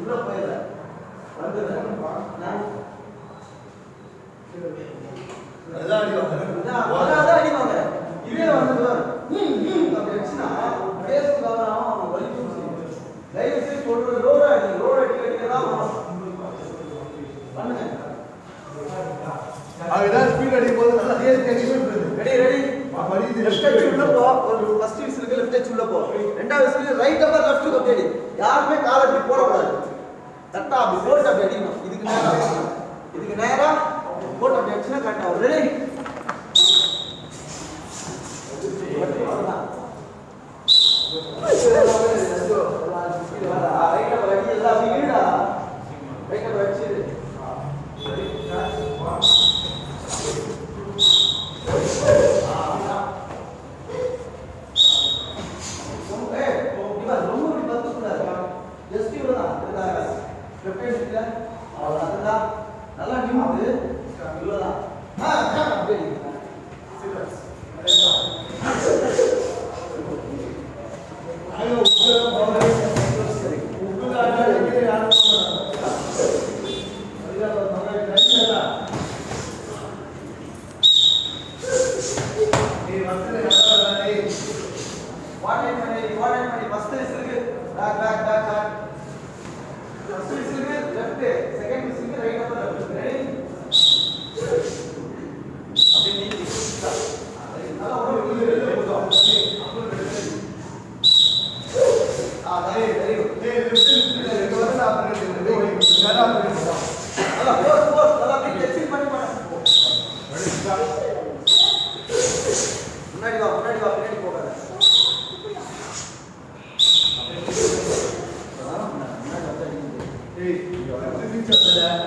உள்ள போயிடுற வந்து அடிவாங்க இதே வந்து அப்படி வச்சுன்னா பேசுக்காக அவன் வலிக்கும் தயவு செய்து சொல்ற லோட அடிக்கதான் பண்ணுங்க அதுதான் ஸ்பீட் அடிக்கும் போது நல்லா ரெடி லெஃப்ட் டச் உள்ள போ ஒரு ஃபர்ஸ்ட் விசிலுக்கு லெஃப்ட் டச் உள்ள போ ரெண்டாவது விசிலுக்கு ரைட் அப்ப லெஃப்ட் அப்படி அடி யாருமே கால் அப்படி போட கூடாது கரெக்டா அப்படி போட்டு அப்படி அடிக்கணும் இதுக்கு நேரா போட்டு அப்படி அடிச்சுனா கரெக்டா ரெடி ரைட் அப்ப அடி எல்லாம் அப்படி ஈடா ரைட் அப்ப அடிச்சு நல்லா நிமிந்து இவ்வளவுதான் அப்படியே ஃபர்ஸ்ட் இருக்கு பேக் ஃபர்ஸ்ட் இருக்கு லெஃப்ட் செகண்ட் இருக்கு ரைட் அப்ப லெஃப்ட் ரெடி அப்படியே நீங்க நல்லா ஒரு வெரி குட் ரெண்டு வந்து ஆபரேட் நல்லா போஸ் நல்லா அப்படியே டெஸ்டிங் பண்ணி முன்னாடி வா பின்னாடி போகாத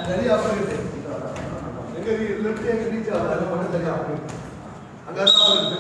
தனி ஆபரேட் எங்க லெஃப்ட் எங்க ரீச் ஆகுது அது மட்டும் தனி ஆபரேட் அங்க தான் ஆபரேட்